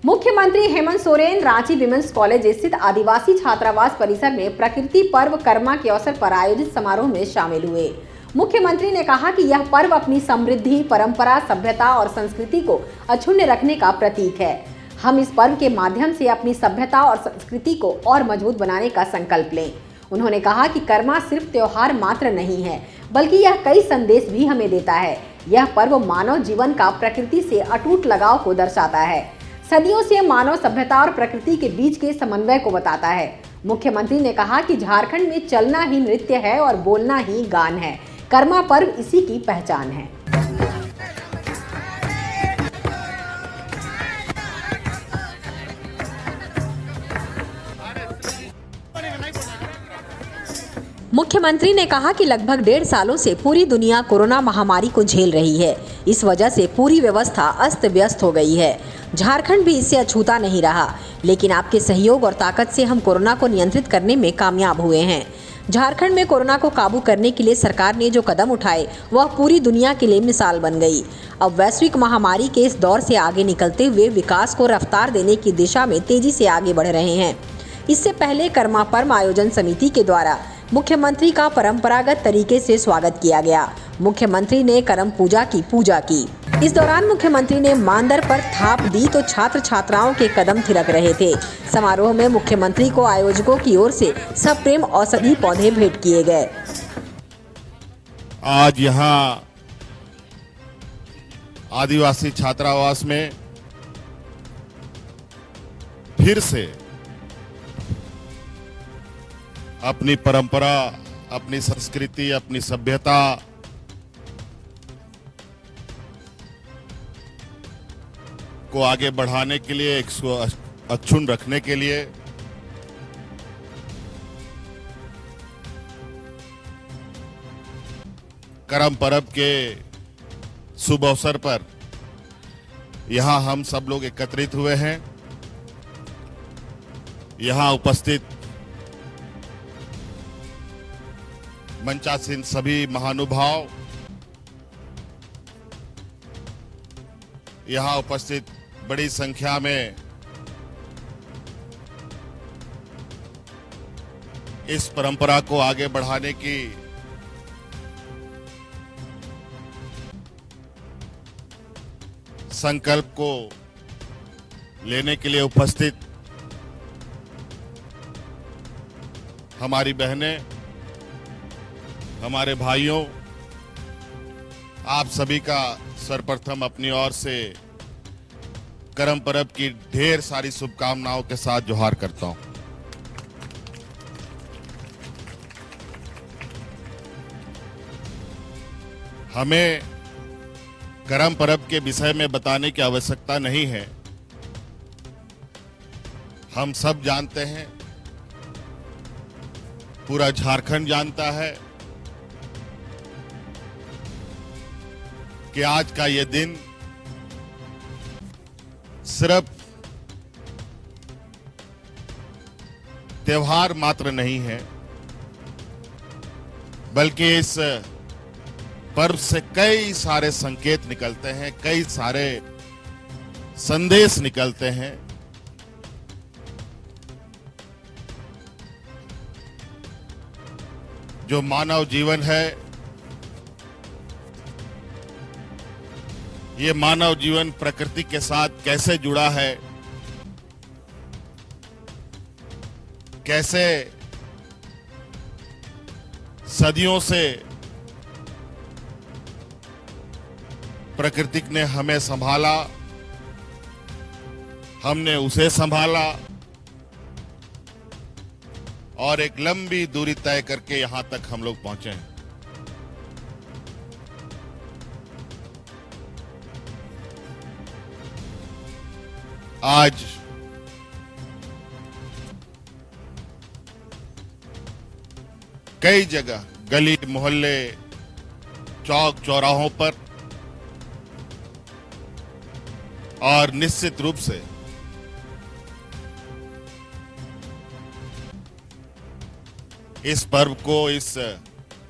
मुख्यमंत्री Hemant Soren Ranchi women's college स्थित आदिवासी छात्रावास परिसर में प्रकृति पर्व कर्मा के अवसर पर आयोजित समारोह में शामिल हुए। मुख्यमंत्री ने कहा कि यह पर्व अपनी समृद्धि, परंपरा, सभ्यता और संस्कृति को अक्षुण्ण रखने का प्रतीक है। हम इस पर्व के माध्यम से अपनी सभ्यता और संस्कृति को और मजबूत बनाने का संकल्प लें। उन्होंने कहा कि कर्मा सिर्फ त्योहार मात्र नहीं है, बल्कि यह कई संदेश भी हमें देता है। यह पर्व मानव जीवन का प्रकृति से अटूट लगाव को दर्शाता है, सदियों से मानव सभ्यता और प्रकृति के बीच के समन्वय को बताता है। मुख्यमंत्री ने कहा कि झारखंड में चलना ही नृत्य है और बोलना ही गान है। कर्मा पर्व इसी की पहचान है। मुख्यमंत्री ने कहा कि लगभग 1.5 सालों से पूरी दुनिया कोरोना महामारी को झेल रही है। इस वजह से पूरी व्यवस्था अस्त व्यस्त हो गई है। झारखंड भी इससे अछूता नहीं रहा, लेकिन आपके सहयोग और ताकत से हम कोरोना को नियंत्रित करने में कामयाब हुए हैं। झारखंड में कोरोना को काबू करने के लिए सरकार ने जो कदम उठाए वह पूरी दुनिया के लिए मिसाल बन गई। अब वैश्विक महामारी के इस दौर से आगे निकलते हुए विकास को रफ्तार देने की दिशा में तेजी से आगे बढ़ रहे हैं। इससे पहले कर्मा पर्व आयोजन समिति के द्वारा मुख्यमंत्री का परंपरागत तरीके से स्वागत किया गया। मुख्यमंत्री ने करम पूजा की। इस दौरान मुख्यमंत्री ने मानदर पर थाप दी तो छात्र छात्राओं के कदम थिरक रहे थे। समारोह में मुख्यमंत्री को आयोजकों की ओर से सप्रेम औषधि पौधे भेंट किए गए। आज यहाँ आदिवासी छात्रावास में फिर से अपनी परंपरा, अपनी संस्कृति, अपनी सभ्यता को आगे बढ़ाने के लिए, इसको अक्षुण्ण रखने के लिए करम पर्व के शुभ अवसर पर यहां हम सब लोग एकत्रित हुए हैं। यहां उपस्थित मंचासीन सभी महानुभाव, यहां उपस्थित बड़ी संख्या में इस परंपरा को आगे बढ़ाने की संकल्प को लेने के लिए उपस्थित हमारी बहनें, हमारे भाइयों, आप सभी का सर्वप्रथम अपनी ओर से करम पर्व की ढेर सारी शुभकामनाओं के साथ जोहार करता हूं। हमें करम पर्व के विषय में बताने की आवश्यकता नहीं है। हम सब जानते हैं, पूरा झारखंड जानता है कि आज का ये दिन सिर्फ त्योहार मात्र नहीं है, बल्कि इस पर्व से कई सारे संकेत निकलते हैं, कई सारे संदेश निकलते हैं। जो मानव जीवन है, ये मानव जीवन प्रकृति के साथ कैसे जुड़ा है, कैसे सदियों से प्रकृति ने हमें संभाला, हमने उसे संभाला और एक लंबी दूरी तय करके यहां तक हम लोग पहुंचे हैं। आज कई जगह गली मोहल्ले, चौक चौराहों पर और निश्चित रूप से इस पर्व को, इस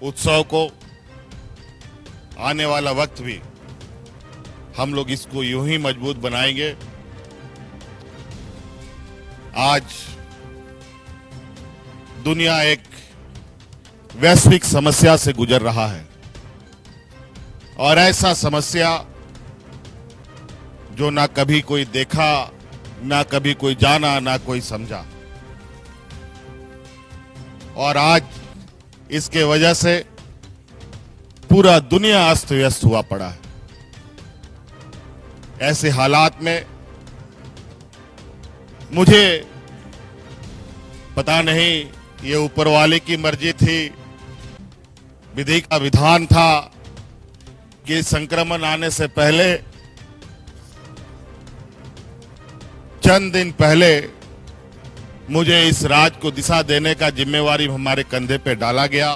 उत्सव को, आने वाला वक्त भी हम लोग इसको यूं ही मजबूत बनाएंगे आज दुनिया एक वैश्विक समस्या से गुजर रहा है और ऐसा समस्या जो ना कभी कोई देखा, ना कभी कोई जाना, ना कोई समझा। और आज इसके वजह से पूरा दुनिया अस्त व्यस्त हुआ पड़ा है। ऐसे हालात में मुझे पता नहीं ये ऊपर वाले की मर्जी थी, विधि का विधान था कि संक्रमण आने से पहले चंद दिन पहले मुझे इस राज्य को दिशा देने का जिम्मेवारी हमारे कंधे पे डाला गया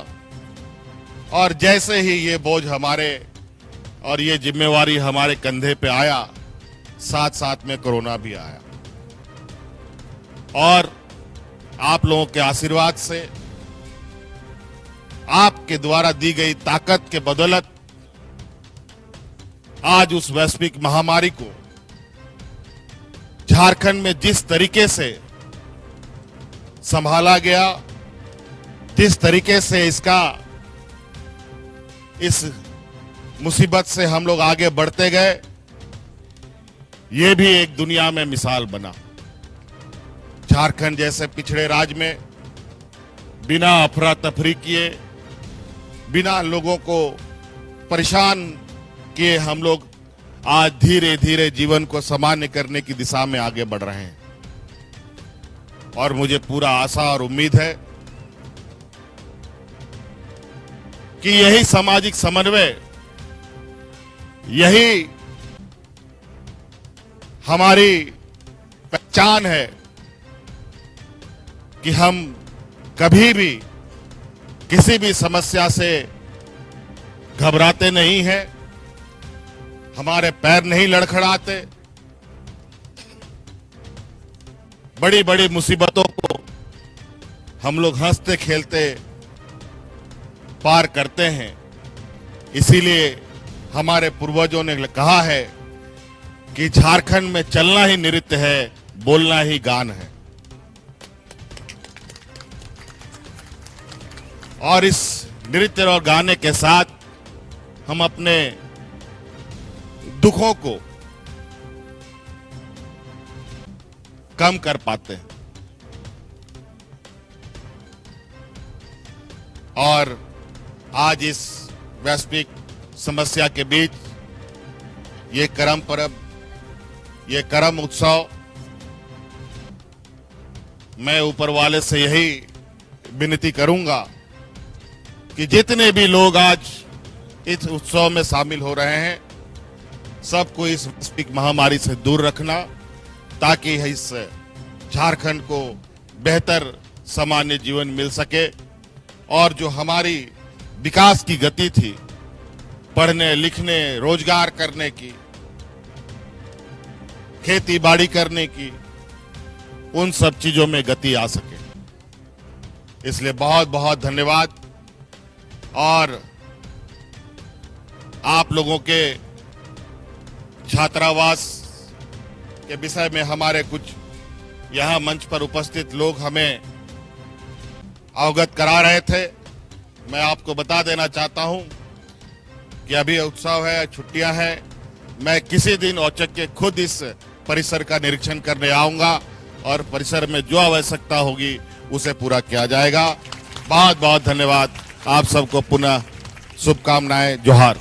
और जैसे ही ये बोझ हमारे और ये जिम्मेवारी हमारे कंधे पे आया, साथ साथ में कोरोना भी आया। और आप लोगों के आशीर्वाद से, आपके द्वारा दी गई ताकत के बदौलत आज उस वैश्विक महामारी को झारखंड में जिस तरीके से संभाला गया, जिस तरीके से इस मुसीबत से हम लोग आगे बढ़ते गए, ये भी एक दुनिया में मिसाल बना। झारखंड जैसे पिछड़े राज्य में बिना अफरा तफरी किए, बिना लोगों को परेशान किए हम लोग आज धीरे धीरे जीवन को सामान्य करने की दिशा में आगे बढ़ रहे हैं। और मुझे पूरा आशा और उम्मीद है कि यही सामाजिक समन्वय, यही हमारी पहचान है कि हम कभी भी किसी भी समस्या से घबराते नहीं हैं, हमारे पैर नहीं लड़खड़ाते, बड़ी बड़ी मुसीबतों को हम लोग हंसते खेलते पार करते हैं। इसीलिए हमारे पूर्वजों ने कहा है कि झारखंड में चलना ही नृत्य है, बोलना ही गान है। और इस नृत्य और गाने के साथ हम अपने दुखों को कम कर पाते हैं। और आज इस वैश्विक समस्या के बीच ये करम पर्व, ये करम उत्सव, मैं ऊपर वाले से यही विनती करूंगा कि जितने भी लोग आज इस उत्सव में शामिल हो रहे हैं, सबको इस वैश्विक महामारी से दूर रखना, ताकि इस झारखंड को बेहतर सामान्य जीवन मिल सके और जो हमारी विकास की गति थी, पढ़ने लिखने, रोजगार करने की, खेती बाड़ी करने की, उन सब चीजों में गति आ सके। इसलिए बहुत बहुत धन्यवाद। और आप लोगों के छात्रावास के विषय में हमारे कुछ यहां मंच पर उपस्थित लोग हमें अवगत करा रहे थे। मैं आपको बता देना चाहता हूं कि अभी उत्सव है, छुट्टियां हैं। मैं किसी दिन औचक खुद इस परिसर का निरीक्षण करने आऊंगा और परिसर में जो आवश्यकता होगी उसे पूरा किया जाएगा। बहुत बहुत धन्यवाद। आप सबको पुनः शुभकामनाएं। जोहार।